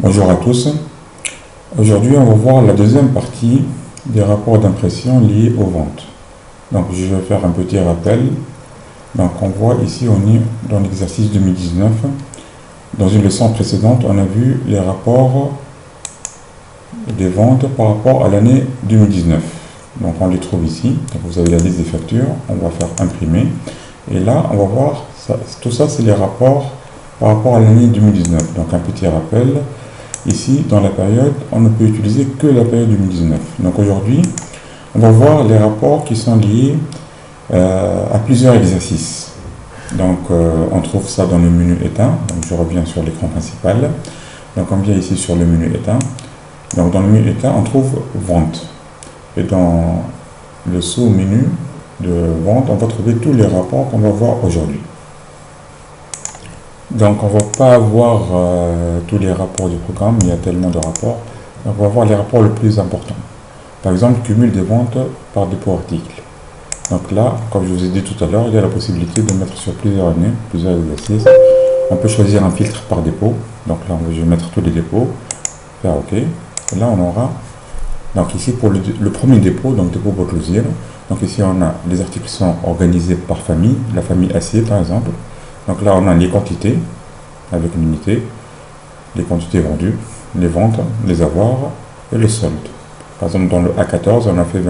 Bonjour à tous. Aujourd'hui, on va voir la deuxième partie des rapports d'impression liés aux ventes. Donc, je vais faire un petit rappel. Donc, on voit ici, on est dans l'exercice 2019. Dans une leçon précédente, on a vu les rapports des ventes par rapport à l'année 2019. Donc, on les trouve ici. Donc, vous avez la liste des factures. On va faire imprimer. Et là, on va voir, tout ça, c'est les rapports par rapport à l'année 2019. Donc, un petit rappel. Ici, dans la période, on ne peut utiliser que la période 2019. Donc aujourd'hui, on va voir les rapports qui sont liés à plusieurs exercices. Donc on trouve ça dans le menu éteint. Donc je reviens sur l'écran principal. Donc on vient ici sur le menu éteint. Donc dans le menu éteint, on trouve vente. Et dans le sous-menu de vente, on va trouver tous les rapports qu'on va voir aujourd'hui. Donc on ne va pas avoir tous les rapports du programme, il y a tellement de rapports. Donc on va voir les rapports les plus importants. Par exemple, cumul des ventes par dépôt article. Donc là, comme je vous ai dit tout à l'heure, il y a la possibilité de mettre sur plusieurs années, plusieurs exercices. On peut choisir un filtre par dépôt. Donc là, je vais mettre tous les dépôts, faire OK. Et là, on aura, donc ici pour le premier dépôt, donc dépôt Boclosier. Donc ici, on a les articles qui sont organisés par famille, la famille acier par exemple. Donc là, on a les quantités, avec une unité, les quantités vendues, les ventes, les avoirs et le solde. Par exemple, dans le A14, on a fait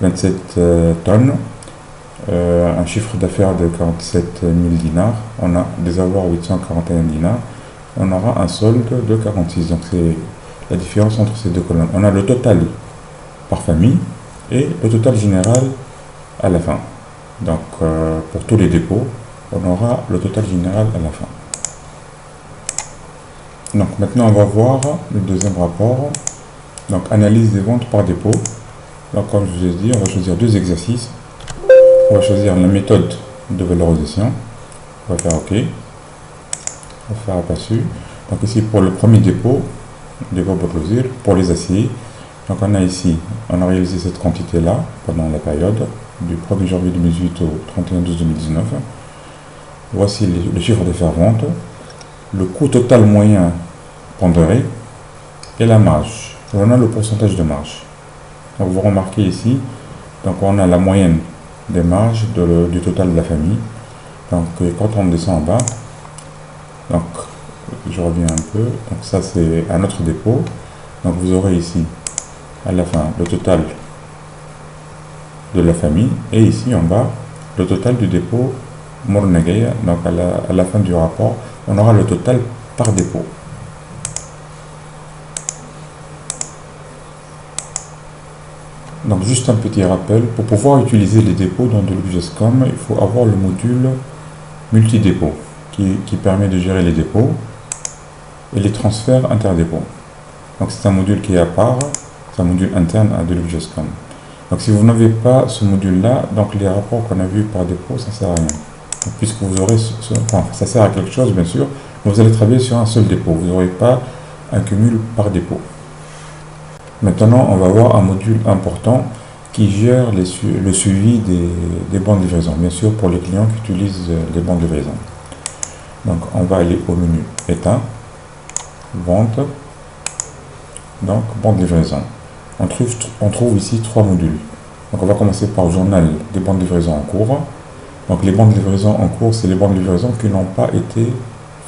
27 tonnes, un chiffre d'affaires de 47 000 dinars, on a des avoirs 841 dinars, on aura un solde de 46. Donc c'est la différence entre ces deux colonnes. On a le total par famille et le total général à la fin. Donc pour tous les dépôts, on aura le total général à la fin. Donc maintenant on va voir le deuxième rapport. Donc analyse des ventes par dépôt. Donc comme je vous ai dit, on va choisir deux exercices. On va choisir la méthode de valorisation. On va faire OK. On va faire aperçu. Donc ici pour le premier dépôt Boclosier, pour les aciers. Donc on a ici, on a réalisé cette quantité là pendant la période du 1er janvier 2018 au 31/12/2019. Voici le chiffre d'affaires vente, le coût total moyen pondéré et la marge. On a le pourcentage de marge. Donc vous remarquez ici, donc on a la moyenne des marges du total de la famille. Donc quand on descend en bas, donc je reviens un peu, donc ça c'est un autre dépôt. Donc vous aurez ici à la fin le total de la famille et ici en bas le total du dépôt Mournegueya. Donc à la fin du rapport, on aura le total par dépôt. Donc juste un petit rappel, pour pouvoir utiliser les dépôts dans Deluxe.com, il faut avoir le module multi-dépôt qui permet de gérer les dépôts et les transferts interdépôts. Donc c'est un module qui est à part, c'est un module interne à Deluxe.com. Donc si vous n'avez pas ce module-là, donc les rapports qu'on a vus par dépôt, ça ne sert à rien. Puisque vous aurez, enfin, ça sert à quelque chose bien sûr, mais vous allez travailler sur un seul dépôt, vous n'aurez pas un cumul par dépôt. Maintenant, on va voir un module important qui gère le suivi des bons de livraison, bien sûr pour les clients qui utilisent les bons de livraison. Donc on va aller au menu éteint, vente, donc bons de livraison. On trouve ici trois modules. Donc on va commencer par journal des bons de livraison en cours. Donc les bons de livraison en cours, c'est les bons de livraison qui n'ont pas été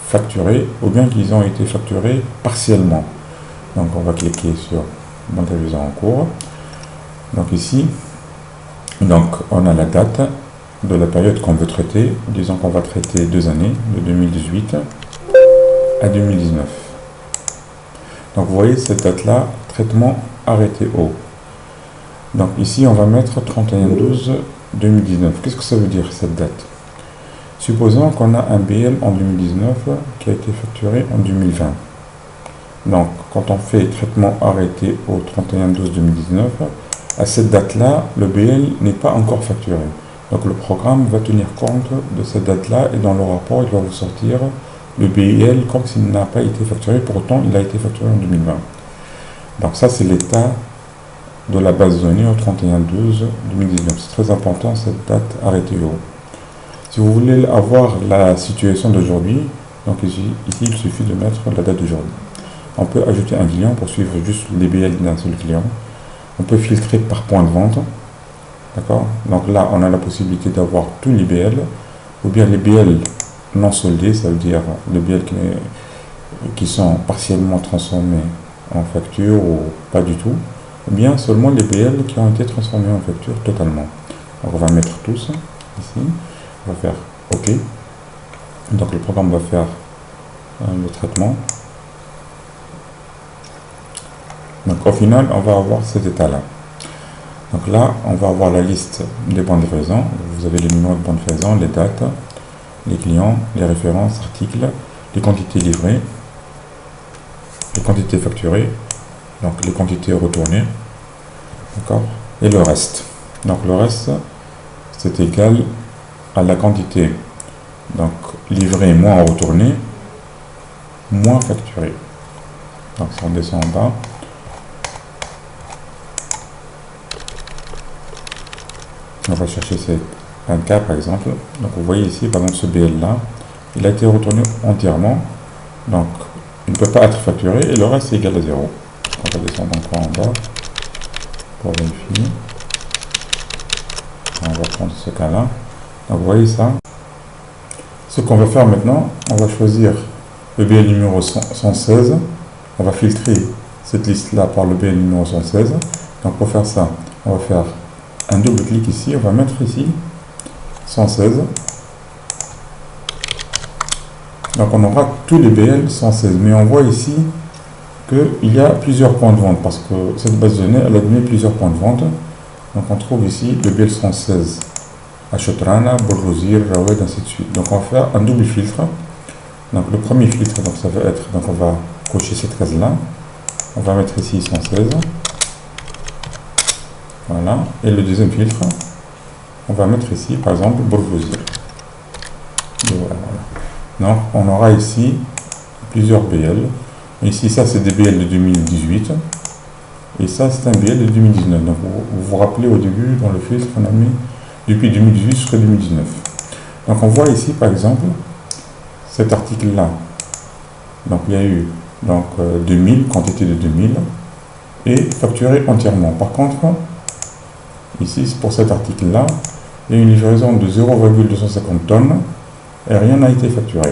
facturés ou bien qu'ils ont été facturés partiellement. Donc on va cliquer sur bons de livraison en cours. Donc ici, donc on a la date de la période qu'on veut traiter. Disons qu'on va traiter 2 années, de 2018 à 2019. Donc vous voyez cette date-là, traitement arrêté haut. Donc ici on va mettre 31/12/2019. Qu'est-ce que ça veut dire cette date? Supposons qu'on a un BL en 2019 qui a été facturé en 2020. Donc quand on fait traitement arrêté au 31/12/2019, à cette date-là, le BL n'est pas encore facturé. Donc le programme va tenir compte de cette date-là et dans le rapport, il va vous sortir le BL comme s'il n'a pas été facturé, pourtant il a été facturé en 2020. Donc ça c'est l'état de la base de données au 31/12/2019. C'est très important cette date arrêtée haut. Si vous voulez avoir la situation d'aujourd'hui, donc ici il suffit de mettre la date d'aujourd'hui. on peut ajouter un client pour suivre juste les BL d'un seul client. On peut filtrer par point de vente. D'accord? Donc là, on a la possibilité d'avoir tous les BL, ou bien les BL non soldés, ça veut dire les BL qui sont partiellement transformés en facture ou pas du tout, ou bien seulement les BL qui ont été transformés en facture totalement. Donc on va mettre tous ici, on va faire OK. Donc le programme va faire le traitement. Donc au final, on va avoir cet état-là. Donc là, on va avoir la liste des bons de livraison. Vous avez les numéros de bons de livraison, les dates, les clients, les références, articles, les quantités livrées, les quantités facturées, donc les quantités retournées, d'accord, et le reste. Donc le reste, c'est égal à la quantité donc livrée moins retournée, moins facturée. Donc si on descend en bas, on va chercher un cas par exemple. Donc vous voyez ici, par exemple ce BL là, il a été retourné entièrement, donc il ne peut pas être facturé et le reste est égal à 0. On va descendre encore en bas pour vérifier. On va prendre ce cas là. Donc vous voyez ça. Ce qu'on va faire maintenant, on va choisir le BL numéro 116. On va filtrer cette liste là par le BL numéro 116. Donc pour faire ça, on va faire un double clic ici, on va mettre ici 116. Donc on aura tous les BL 116, mais on voit ici qu'il y a plusieurs points de vente parce que cette base de données elle a donné plusieurs points de vente. Donc on trouve ici le BL 116 à Chotrana, Bourgouzir, Rawed, ainsi de suite. Donc on va faire un double filtre. Donc le premier filtre, donc ça va être, donc on va cocher cette case là, on va mettre ici 116. Voilà, et le deuxième filtre, on va mettre ici par exemple Bourgouzir. Voilà. Donc on aura ici plusieurs BL. Ici ça c'est des BL de 2018 et ça c'est un BL de 2019. Donc vous vous rappelez au début dans le filtre on a mis depuis 2018 jusqu'à 2019. Donc on voit ici par exemple cet article là. Donc il y a eu donc 2000, quantité de 2000 et facturé entièrement. Par contre ici pour cet article là il y a une livraison de 0,250 tonnes et rien n'a été facturé.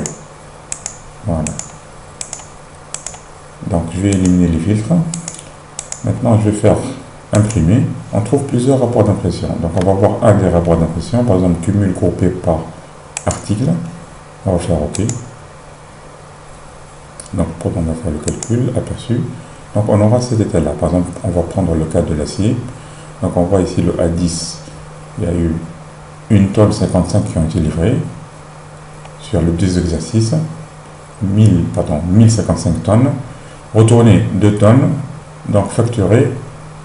Voilà. Donc je vais éliminer les filtres. Maintenant je vais faire imprimer. On trouve plusieurs rapports d'impression. Donc on va voir un des rapports d'impression, par exemple cumul groupé par article. On va faire OK. Donc on va faire le calcul aperçu. Donc on aura cet état là. Par exemple on va prendre le cas de l'acier. Donc on voit ici le A10. Il y a eu 1 tonne 55 qui ont été livrés sur le 2 exercices. 1055 tonnes. Retourné 2 tonnes. Donc facturé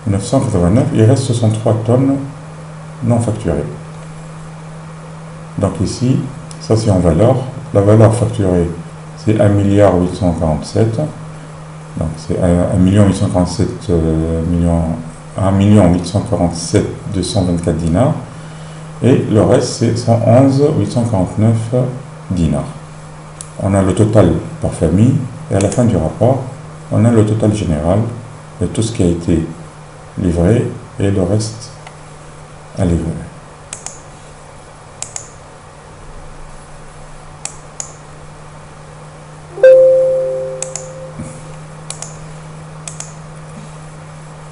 989. Il reste 63 tonnes non facturées. Donc ici, ça c'est en valeur. La valeur facturée c'est 1 847. Donc c'est 1 847 847 224 dinars. Et le reste c'est 111 849 dinars. On a le total par famille et à la fin du rapport, on a le total général de tout ce qui a été livré et le reste à livrer.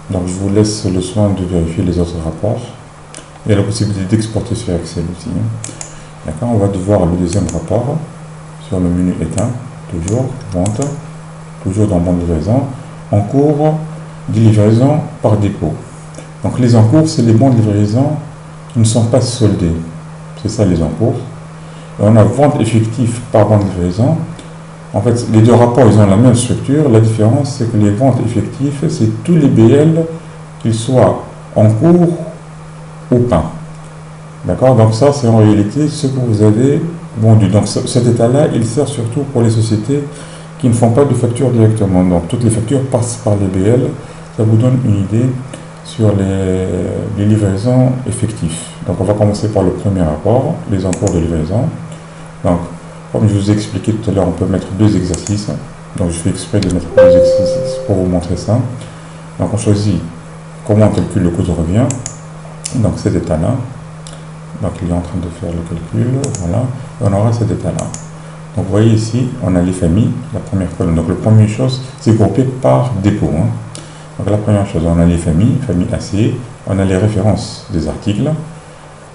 Donc je vous laisse le soin de vérifier les autres rapports. Il y a la possibilité d'exporter sur Excel aussi. D'accord, on va devoir le deuxième rapport sur le menu éteint, toujours vente, toujours dans bon de livraison, en cours de livraison par dépôt. Donc les encours, c'est les bons de livraison qui ne sont pas soldés. C'est ça les encours. Et on a vente effective par bon de livraison. En fait, les deux rapports, ils ont la même structure. La différence, c'est que les ventes effectives, c'est tous les BL, qu'ils soient en cours ou pas. D'accord? Donc ça, c'est en réalité ce que vous avez vendu. Donc cet état-là, il sert surtout pour les sociétés qui ne font pas de facture directement. Donc toutes les factures passent par les BL. Ça vous donne une idée sur les livraisons effectives. Donc on va commencer par le premier rapport, les encours de livraison. Donc comme je vous ai expliqué tout à l'heure, on peut mettre deux exercices. Donc je fais exprès de mettre plus d'exercices pour vous montrer ça. Donc on choisit comment on calcule le coût de revient. Donc cet état-là. Donc il est en train de faire le calcul. Voilà. Et on aura cet état-là. Donc vous voyez ici, on a les familles, la première colonne. Donc la première chose, c'est groupé par dépôt. Donc la première chose, on a les familles, famille AC, on a les références des articles.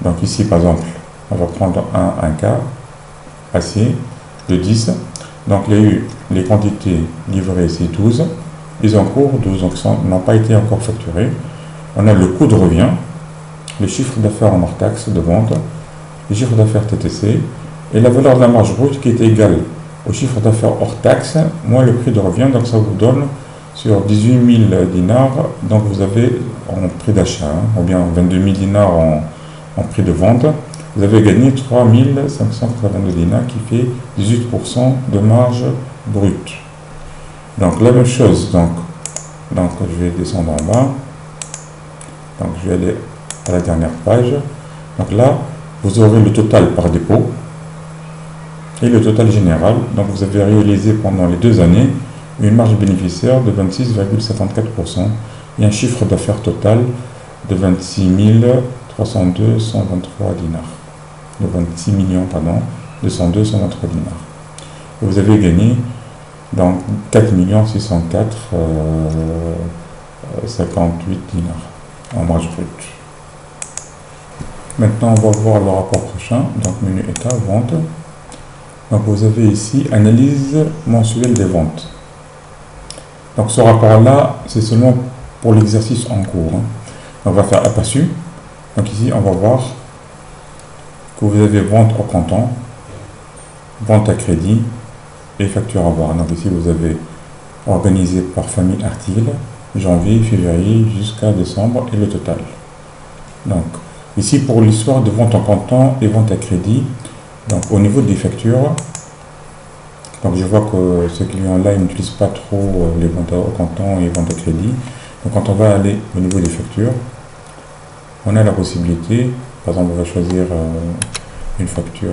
Donc ici par exemple, on va prendre un cas AC de 10. Donc il y a eu les quantités livrées ici 12, les encours 12, donc ça n'ont pas été encore facturés. On a le coût de revient, le chiffre d'affaires en hors taxe de vente, le chiffre d'affaires TTC, et la valeur de la marge brute qui est égale au chiffre d'affaires hors taxe, moins le prix de revient, donc ça vous donne sur 18 000 dinars, donc vous avez en prix d'achat, ou bien 22 000 dinars en prix de vente, vous avez gagné 3 582 dinars qui fait 18% de marge brute. Donc la même chose, donc je vais descendre en bas, donc je vais aller à la dernière page, donc là vous aurez le total par dépôt, et le total général. Donc vous avez réalisé pendant les 2 années une marge bénéficiaire de 26,54% et un chiffre d'affaires total de 26 302,123 dinars. De 26 millions, pardon, 202,123 dinars. Et vous avez gagné donc 4 604 58 dinars en marge brute. Maintenant, on va voir le rapport prochain. Donc menu état, vente. Donc vous avez ici analyse mensuelle des ventes. Donc ce rapport-là, c'est seulement pour l'exercice en cours. On va faire aperçu. Donc ici, on va voir que vous avez vente au comptant, vente à crédit et facture à voir. Donc ici, vous avez organisé par famille article, janvier, février jusqu'à décembre et le total. Donc ici, pour l'histoire de vente en comptant et vente à crédit, donc au niveau des factures, donc je vois que ce client-là n'utilise pas trop les ventes au comptant et les ventes à crédit. Donc quand on va aller au niveau des factures, on a la possibilité, par exemple on va choisir une facture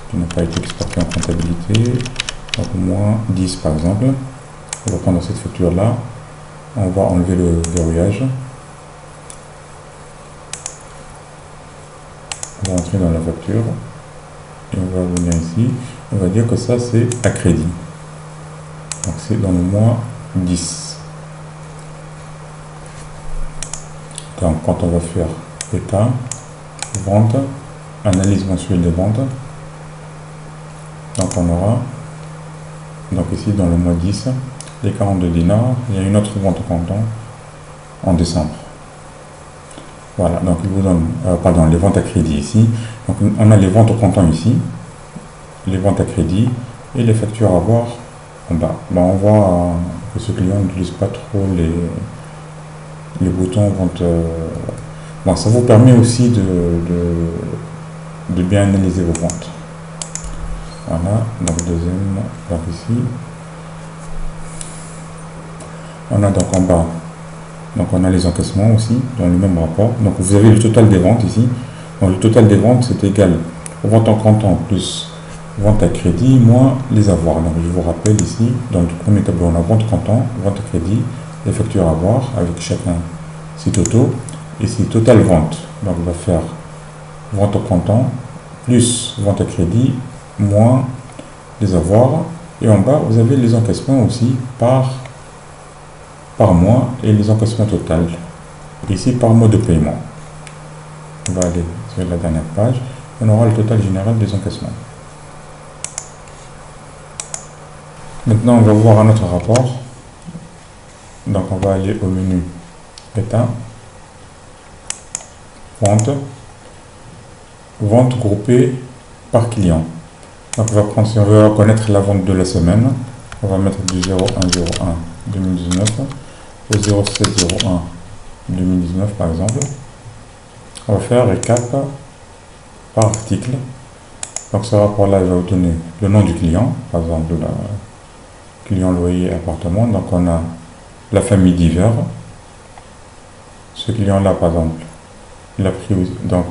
qui n'a pas été exportée en comptabilité, donc moins 10 par exemple. On va prendre cette facture-là, on va enlever le verrouillage. On va entrer dans la facture. Et on va venir ici, on va dire que ça c'est à crédit. Donc c'est dans le mois 10. Donc quand on va faire état, vente, analyse mensuelle des ventes, donc on aura, donc ici dans le mois 10, les 42 dinars, il y a une autre vente au comptant en décembre. Voilà, donc il vous donne, pardon, les ventes à crédit ici. Donc on a les ventes au comptant ici, les ventes à crédit et les factures à voir en bas. Ben, on voit que ce client n'utilise pas trop les boutons vente. Bon, ça vous permet aussi de bien analyser vos ventes. Voilà, donc deuxième, donc ici. On a donc en bas. Donc on a les encaissements aussi dans le même rapport. Donc vous avez le total des ventes ici. Donc le total des ventes c'est égal aux ventes en comptant plus vente à crédit moins les avoirs. Donc je vous rappelle ici, dans le premier tableau on a vente comptant, vente à crédit, les factures à avoir avec chacun ses totaux. Ici total vente. Donc on va faire vente au comptant plus vente à crédit moins les avoirs. Et en bas vous avez les encaissements aussi par mois et les encaissements total. Ici par mois de paiement. On va aller sur la dernière page. On aura le total général des encaissements. Maintenant on va voir un autre rapport. Donc on va aller au menu état, vente, vente groupée par client. Donc on va prendre, si on veut reconnaître la vente de la semaine, on va mettre du 0101 2019 au 0701 2019 par exemple. On va faire récap par article. Donc ce rapport là il va vous donner le nom du client, par exemple le client loyer appartement. Donc on a la famille divers. Ce client là par exemple il a pris donc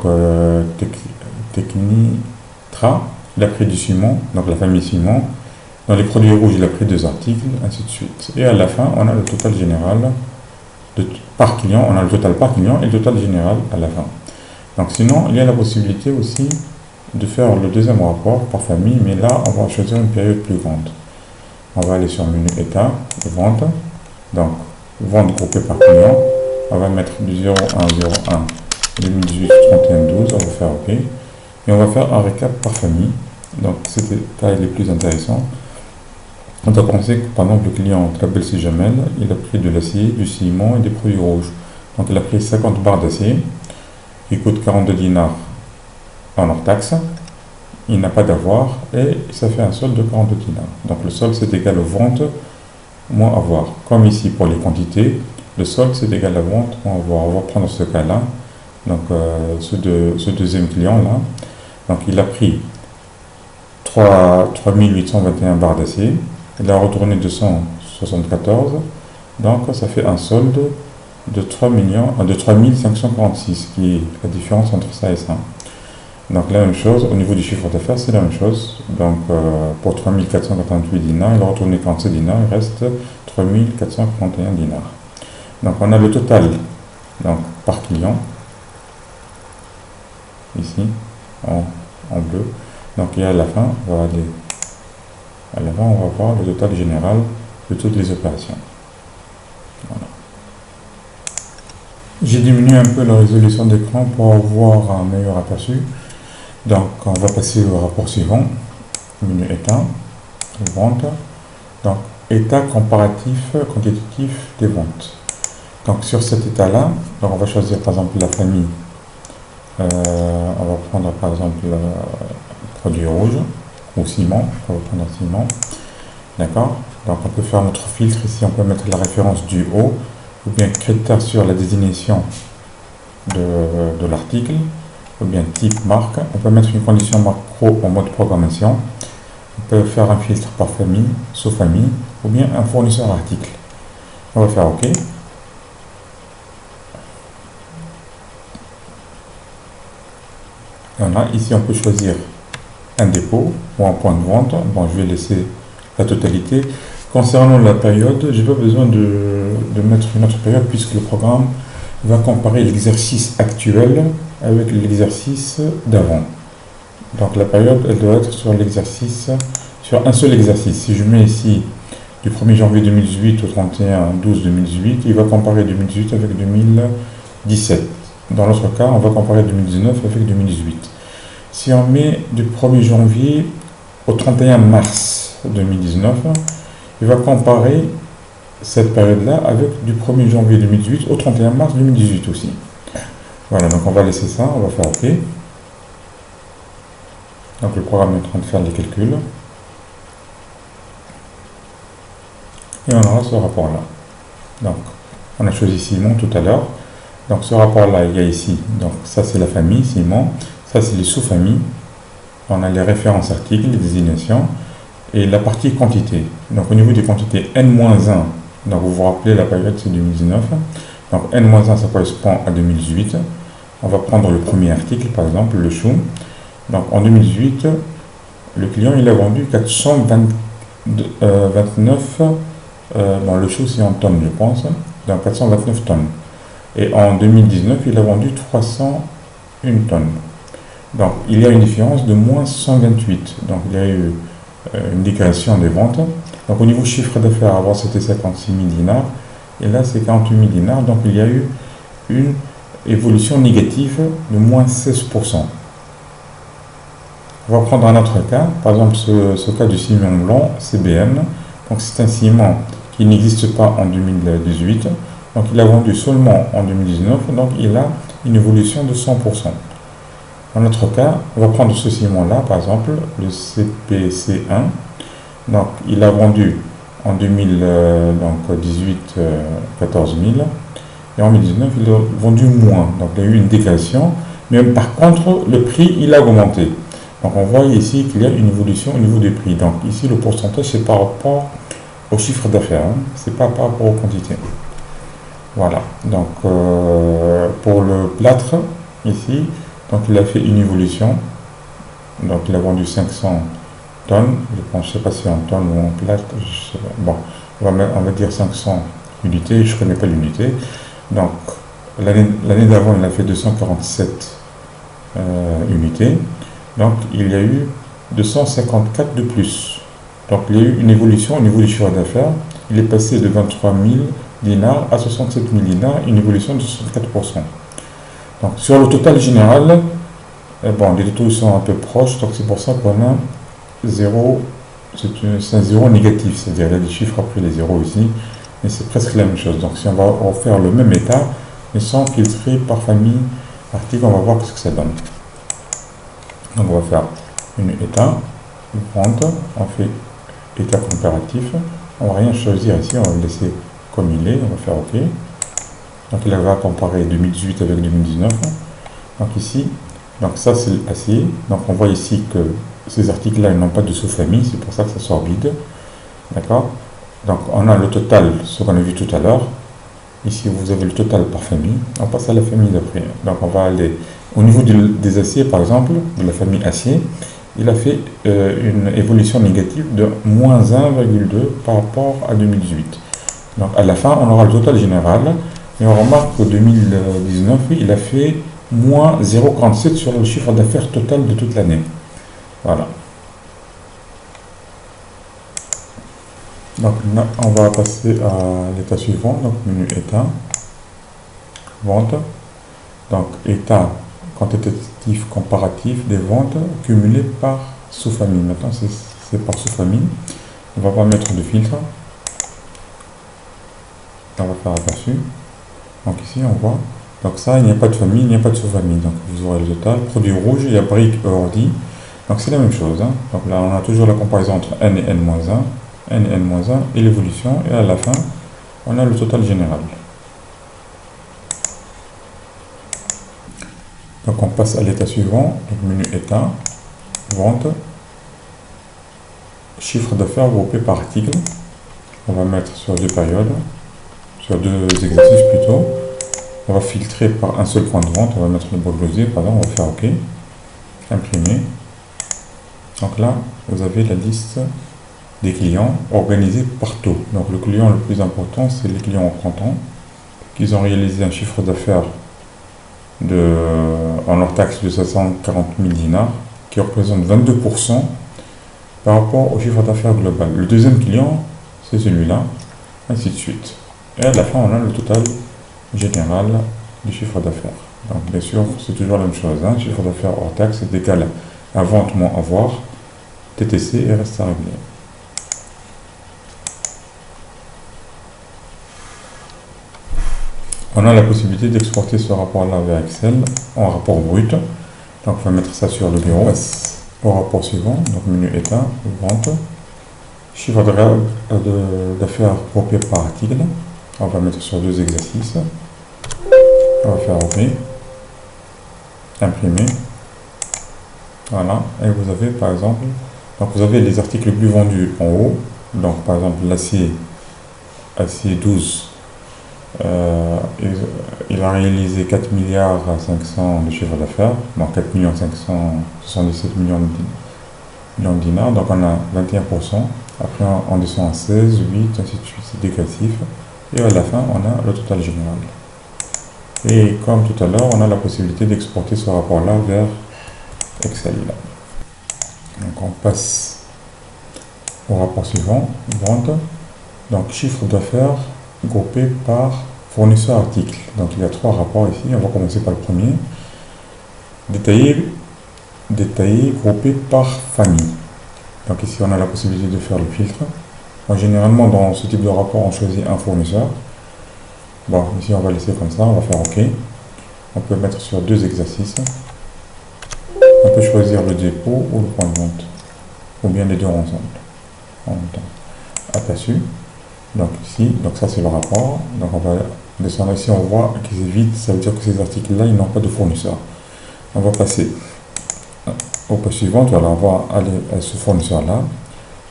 Technitra, il a pris du ciment, donc la famille ciment, Dans les produits rouges, il a pris 2 articles, ainsi de suite. Et à la fin, on a le total général par client, on a le total par client et le total général à la fin. Donc sinon, il y a la possibilité aussi de faire le deuxième rapport par famille, mais là, on va choisir une période plus grande. On va aller sur le menu état, vente. Donc, vente groupée par client. On va mettre du 0101 2018 31 12, on va faire OK. Et on va faire un récap par famille. Donc, c'était les plus intéressants. On doit penser que, par exemple, le client Label C Jamel, il a pris de l'acier, du ciment et des produits rouges. Donc, il a pris 50 barres d'acier. Il coûte 42 dinars en hors taxe. Il n'a pas d'avoir et ça fait un solde de 42 dinars. Donc, le solde, c'est égal aux ventes moins avoir. Comme ici pour les quantités, le solde, c'est égal à vente moins avoir. On va prendre ce cas-là. Donc, ce deuxième client-là. Donc, il a pris 3821 barres d'acier. Il a retourné 274, donc ça fait un solde de 3546, qui est la différence entre ça et ça. Donc la même chose, au niveau du chiffre d'affaires, c'est la même chose. Donc pour 3488 dinars, il a retourné 47 dinars, il reste 3441 dinars. Donc on a le total donc, par client, ici, en bleu. Donc et à la fin, on va aller... À l'avant, on va voir le total général de toutes les opérations. Voilà. J'ai diminué un peu la résolution d'écran pour avoir un meilleur aperçu. Donc, on va passer au rapport suivant. Menu état, vente. Donc, état comparatif, quantitatif des ventes. Donc, sur cet état-là, on va choisir par exemple la famille. On va prendre par exemple le produit rouge. Ou ciment, on va prendre un ciment, d'accord. Donc on peut faire notre filtre ici, on peut mettre la référence du haut, ou bien critère sur la désignation de l'article, ou bien type marque. On peut mettre une condition macro en mode programmation. On peut faire un filtre par famille, sous-famille, ou bien un fournisseur article. On va faire OK. Voilà, ici on peut choisir un dépôt ou un point de vente. Bon, je vais laisser la totalité. Concernant la période, je n'ai pas besoin de mettre une autre période puisque le programme va comparer l'exercice actuel avec l'exercice d'avant. Donc la période, elle doit être sur l'exercice, sur un seul exercice. Si je mets ici du 1er janvier 2018 au 31/12/2018, il va comparer 2018 avec 2017. Dans l'autre cas, on va comparer 2019 avec 2018. Si on met du 1er janvier au 31 mars 2019, il va comparer cette période-là avec du 1er janvier 2018 au 31 mars 2018 aussi. Voilà, donc on va laisser ça, on va faire OK. Donc le programme est en train de faire les calculs. Et on aura ce rapport-là. Donc, on a choisi ciment tout à l'heure. Donc ce rapport-là, il y a ici, donc ça c'est la famille, ciment. Ça, c'est les sous-familles. On a les références articles, les désignations, et la partie quantité. Donc, au niveau des quantités N-1, donc vous vous rappelez, la période, c'est 2019. Donc, N-1, ça correspond à 2018. On va prendre le premier article, par exemple, le chou. Donc, en 2018, le client, il a vendu 429, bon, le chou, c'est en tonnes, je pense. Donc, 429 tonnes. Et en 2019, il a vendu 301 tonnes. Donc, il y a une différence de moins 128. Donc, il y a eu une dégradation des ventes. Donc, au niveau chiffre d'affaires, avant, c'était 56 000 dinars. Et là, c'est 48 000 dinars. Donc, il y a eu une évolution négative de moins 16%. On va prendre un autre cas. Par exemple, ce cas du ciment blanc, CBN. Donc, c'est un ciment qui n'existe pas en 2018. Donc, il a vendu seulement en 2019. Donc, il a une évolution de 100%. Dans notre cas, on va prendre ce ciment-là, par exemple, le CPC1. Donc, il a vendu en 2018 14 000. Et en 2019, il a vendu moins. Donc, il y a eu une dégradation. Mais par contre, le prix, il a augmenté. Donc, on voit ici qu'il y a une évolution au niveau des prix. Donc, ici, le pourcentage, c'est par rapport au chiffre d'affaires. Ce n'est pas par rapport aux quantités. Voilà. Donc, pour le plâtre, ici, donc il a fait une évolution. Donc il a vendu 500 tonnes. Je ne sais pas si en tonnes ou en plate. Je sais pas. Bon, on va dire 500 unités. Je ne connais pas l'unité. Donc, l'année d'avant, il a fait 247 unités. Donc, il y a eu 254 de plus. Donc, il y a eu une évolution au niveau du chiffre d'affaires. Il est passé de 23 000 dinars à 67 000 dinars, une évolution de 64%. Donc, sur le total général, bon, les taux sont un peu proches, donc c'est pour ça qu'on a 0, c'est un zéro négatif, c'est-à-dire il y a des chiffres après les zéros ici, mais c'est presque la même chose. Donc, si on va refaire le même état, mais sans filtrer par famille, article, on va voir ce que ça donne. Donc, on va faire une état, une vente, on fait état comparatif. On va rien choisir ici, on va le laisser comme il est, on va faire OK. Donc il va comparer 2018 avec 2019. Donc ici, donc ça c'est l'acier. Donc on voit ici que ces articles-là n'ont pas de sous-famille, c'est pour ça que ça sort vide. D'accord. Donc on a le total, ce qu'on a vu tout à l'heure. Ici vous avez le total par famille. On passe à la famille d'après. Donc on va aller au niveau des aciers par exemple, de la famille acier. Il a fait une évolution négative de moins 1,2 par rapport à 2018. Donc à la fin, on aura le total général. Et on remarque qu'en 2019, il a fait moins 0,47 sur le chiffre d'affaires total de toute l'année. Voilà. Donc là, on va passer à l'état suivant. Donc menu état, vente. Donc état quantitatif comparatif des ventes cumulées par sous-famille. Maintenant, c'est par sous-famille. On va pas mettre de filtre. On va faire aperçu. Donc ici, on voit. Donc ça, il n'y a pas de famille, il n'y a pas de sous-famille. Donc vous aurez le total. Produit rouge, il y a brique ordi. Donc c'est la même chose. Hein. Donc là, on a toujours la comparaison entre n et n-1, n et n-1 et l'évolution. Et à la fin, on a le total général. Donc on passe à l'état suivant, donc menu état, vente, chiffre d'affaires groupé par article. On va mettre sur deux périodes, sur deux exercices plutôt. On va filtrer par un seul point de vente, on va mettre le bourgeoisie, pardon, on va faire OK, imprimer. Donc là, vous avez la liste des clients organisés par taux. Donc le client le plus important, c'est les clients au printemps, qui ont réalisé un chiffre d'affaires en hors taxe de 740 000 dinars, qui représente 22% par rapport au chiffre d'affaires global. Le deuxième client, c'est celui-là, ainsi de suite. Et à la fin, on a le total général du chiffre d'affaires. Donc bien sûr, c'est toujours la même chose. Hein. Chiffre d'affaires hors taxe est égal à vente moins avoir, TTC et reste à régler. On a la possibilité d'exporter ce rapport-là vers Excel en rapport brut. Donc on va mettre ça sur le bureau. On passe au rapport suivant, donc menu état, vente, chiffre d'affaires groupé par article. On va mettre sur deux exercices. On va faire OK, imprimer. Voilà, et vous avez par exemple, donc vous avez les articles les plus vendus en haut. Donc par exemple l'acier, acier 12. Il a réalisé 4 milliards 500 de chiffre d'affaires, donc 4 577 millions de dinars, donc on a 21%, après on descend à 16, 8, ainsi de suite, c'est dégressif, et à la fin on a le total général. Et comme tout à l'heure, on a la possibilité d'exporter ce rapport-là vers Excel. Donc on passe au rapport suivant, vente, donc chiffre d'affaires groupé par fournisseur article. Donc il y a trois rapports ici, on va commencer par le premier. Détaillé, groupé par famille. Donc ici on a la possibilité de faire le filtre. Donc, généralement dans ce type de rapport on choisit un fournisseur. Bon, ici on va laisser comme ça, on va faire OK. On peut mettre sur deux exercices. On peut choisir le dépôt ou le point de vente, ou bien les deux ensemble en même temps. Aperçu. Donc ici, donc ça c'est le rapport. Donc on va descendre ici, on voit qu'ils est vide, ça veut dire que ces articles-là, ils n'ont pas de fournisseur. On va passer au page suivant, voilà, on va aller à ce fournisseur-là.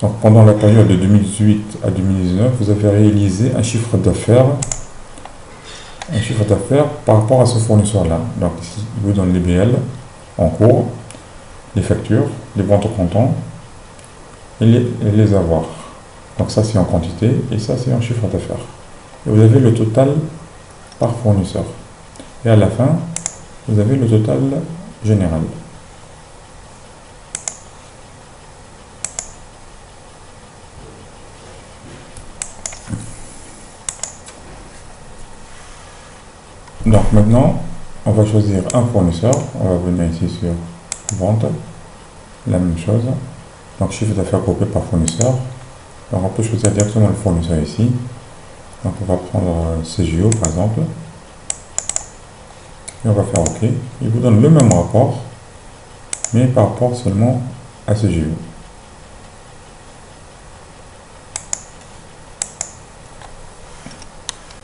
Donc pendant la période de 2018 à 2019, vous avez réalisé un chiffre d'affaires par rapport à ce fournisseur-là. Donc ici, il vous donne les BL en cours, les factures, les ventes au comptant, et les avoirs. Donc ça c'est en quantité et ça c'est en chiffre d'affaires. Et vous avez le total par fournisseur. Et à la fin, vous avez le total général. Donc maintenant, on va choisir un fournisseur. On va venir ici sur vente. La même chose. Donc chiffre d'affaires groupé par fournisseur. Donc on peut choisir directement le fournisseur ici. Donc on va prendre CGO par exemple. Et on va faire OK. Il vous donne le même rapport, mais par rapport seulement à CGO.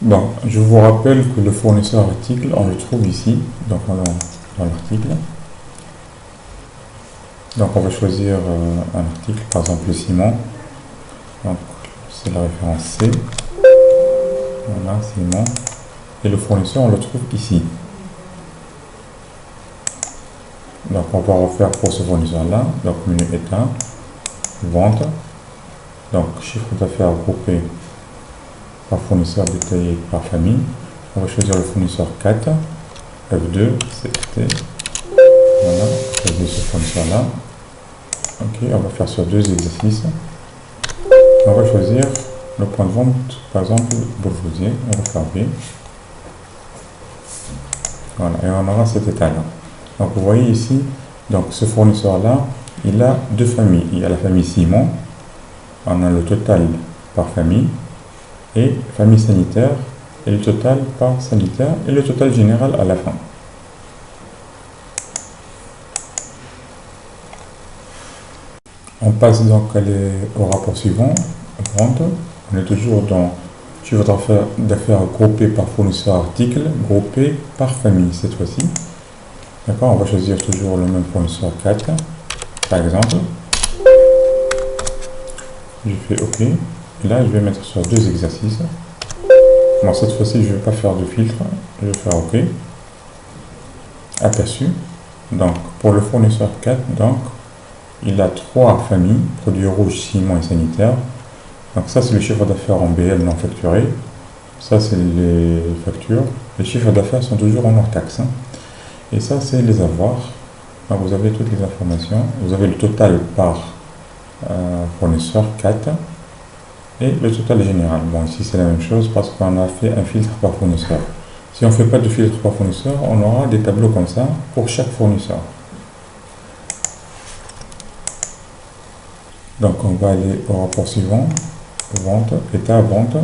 Bon, je vous rappelle que le fournisseur article, on le trouve ici, donc dans l'article. Donc on va choisir un article, par exemple le ciment. Donc c'est la référence C. Voilà, ciment. Et le fournisseur, on le trouve ici. Donc on va refaire pour ce fournisseur-là. Donc menu état, vente. Donc chiffre d'affaires groupé par fournisseur détaillé par famille. On va choisir le fournisseur 4, F2, CFT. Voilà, choisir ce fournisseur-là. Ok, on va faire sur 2 exercices. On va choisir le point de vente, par exemple, Beauvausier. On va faire B. Voilà, et on aura cet état-là. Donc vous voyez ici, donc ce fournisseur-là, il a deux familles. Il y a la famille ciment, on a le total par famille, et famille sanitaire, et le total par sanitaire, et le total général à la fin. On passe donc au rapport suivant, vente. On est toujours dans chiffre d'affaires groupé par fournisseur article, groupé par famille cette fois-ci. D'accord, on va choisir toujours le même fournisseur 4, par exemple. Je fais OK. Et là, je vais mettre sur 2 exercices. Bon, cette fois-ci, je ne vais pas faire de filtre. Je vais faire OK. Aperçu. Donc, pour le fournisseur 4, donc, il a 3 familles, produits rouges, ciment et sanitaire. Donc ça, c'est le chiffre d'affaires en BL non facturé. Ça, c'est les factures. Les chiffres d'affaires sont toujours en hors taxe. Et ça, c'est les avoirs. Donc, vous avez toutes les informations. Vous avez le total par fournisseur 4 et le total général. Bon, ici, c'est la même chose parce qu'on a fait un filtre par fournisseur. Si on ne fait pas de filtre par fournisseur, on aura des tableaux comme ça pour chaque fournisseur. Donc, on va aller au rapport suivant. Vente, état, vente.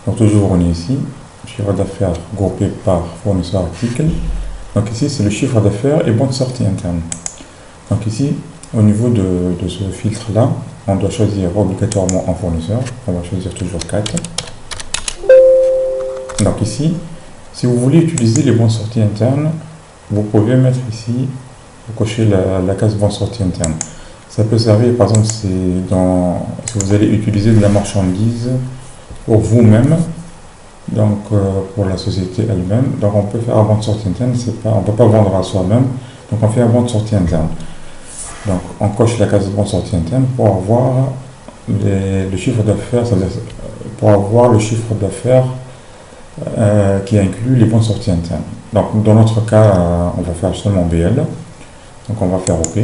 Donc, toujours, on est ici. Chiffre d'affaires groupé par fournisseur article. Donc, ici, c'est le chiffre d'affaires et bonne sortie interne. Donc, ici, au niveau de ce filtre-là, on doit choisir obligatoirement un fournisseur. On va choisir toujours 4. Donc, ici, si vous voulez utiliser les bonnes sorties internes, vous pouvez mettre ici, vous cochez la case bonne sortie interne. Ça peut servir, par exemple, si vous allez utiliser de la marchandise pour vous-même, donc pour la société elle-même. Donc on peut faire un vente sortie interne, on ne peut pas vendre à soi-même, donc on fait un vente sortie interne. Donc on coche la case vente sortie interne pour avoir le chiffre d'affaires, c'est-à-dire pour avoir le chiffre d'affaires qui inclut les ventes sorties internes. Donc dans notre cas, on va faire seulement BL. Donc on va faire OK.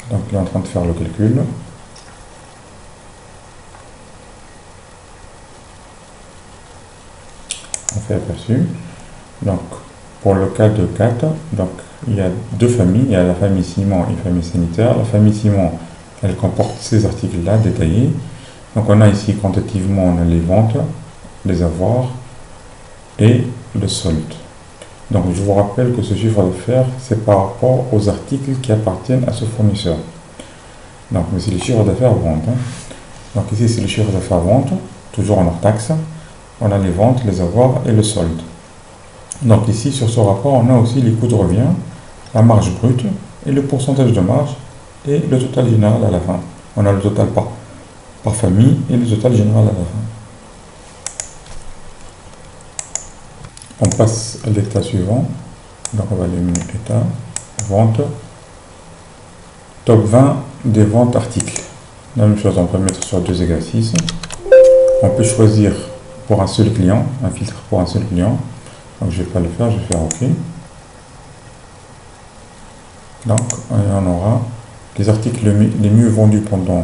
Donc il est en train de faire le calcul. On fait aperçu. Donc pour le cas de 4, donc il y a deux familles, il y a la famille ciment et la famille sanitaire. La famille ciment, elle comporte ces articles-là détaillés. Donc on a ici quantitativement, on a les ventes, les avoirs et le solde. Donc je vous rappelle que ce chiffre d'affaires, c'est par rapport aux articles qui appartiennent à ce fournisseur. Donc c'est le chiffre d'affaires vente. Donc ici c'est le chiffre d'affaires vente, toujours en hors taxe. On a les ventes, les avoirs et le solde. Donc ici sur ce rapport, on a aussi les coûts de revient, la marge brute et le pourcentage de marge et le total général à la fin. On a le total par famille et le total général à la fin. On passe à l'état suivant. Donc on va aller menu état, vente. top 20 des ventes articles. La même chose, on peut mettre sur 2 exercices. On peut choisir pour un seul client, un filtre pour un seul client. Donc je ne vais pas le faire, je vais faire OK. Donc on aura les articles les mieux vendus pendant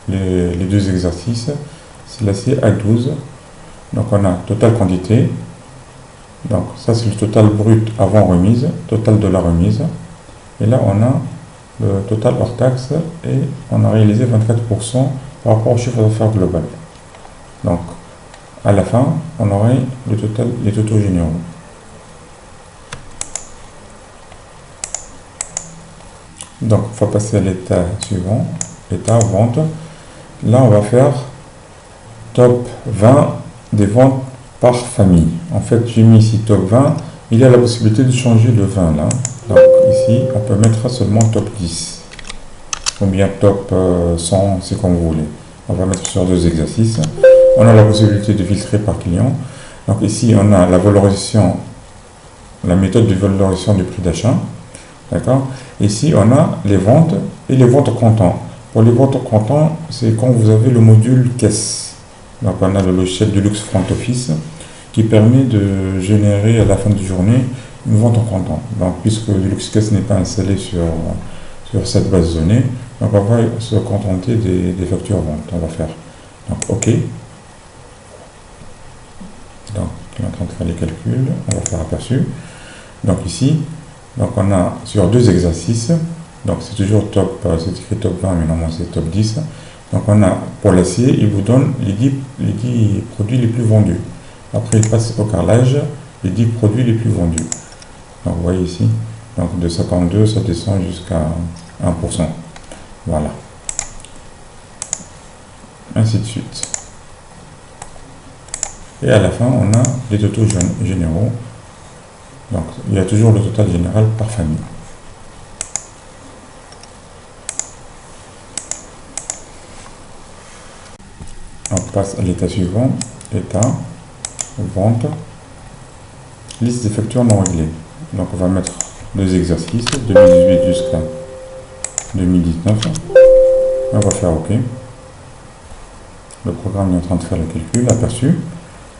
les 2 exercices. C'est l'acier A12. Donc on a total quantité. Donc ça c'est le total brut avant remise, total de la remise. Et là on a le total hors taxe et on a réalisé 24% par rapport au chiffre d'affaires global. Donc à la fin on aurait le total, les totaux généraux. Donc il faut passer à l'état suivant, état vente. Là on va faire top 20 des ventes par famille. En fait j'ai mis ici top 20, il y a la possibilité de changer le 20 là. Donc ici on peut mettre seulement top 10 ou bien top 100, c'est comme vous voulez. On va mettre sur 2 exercices. On a la possibilité de filtrer par client. Donc ici on a la valorisation, la méthode de valorisation du prix d'achat. D'accord. Ici on a les ventes et les ventes comptant. Pour les ventes comptant, c'est quand vous avez le module caisse. Donc on a le logiciel Deluxe Front Office qui permet de générer à la fin de journée une vente en comptant. Donc puisque Deluxe Caisse n'est pas installé sur cette base de données, donc on va se contenter des factures ventes. On va faire donc OK. Donc il est en train de faire les calculs, on va faire aperçu. Donc ici, donc on a sur 2 exercices, donc c'est toujours top, c'est écrit top 20 mais normalement c'est top 10. Donc on a pour l'acier, il vous donne les 10 produits les plus vendus. Après il passe au carrelage, les 10 produits les plus vendus. Donc vous voyez ici, donc de 52 ça descend jusqu'à 1%. Voilà. Ainsi de suite. Et à la fin on a les totaux généraux. Donc il y a toujours le total général par famille. On passe à l'état suivant, état, vente, liste des factures non réglées. Donc on va mettre 2 exercices, 2018 jusqu'à 2019. On va faire OK. Le programme est en train de faire le calcul, aperçu.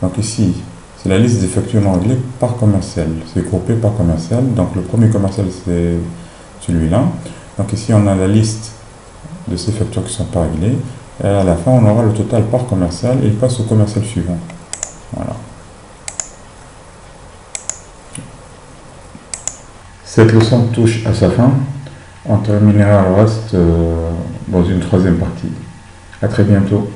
Donc ici, c'est la liste des factures non réglées par commercial. C'est groupé par commercial. Donc le premier commercial, c'est celui-là. Donc ici, on a la liste de ces factures qui ne sont pas réglées. Et à la fin, on aura le total par commercial et il passe au commercial suivant. Voilà. Cette leçon touche à sa fin. On terminera le reste dans une 3e partie. À très bientôt.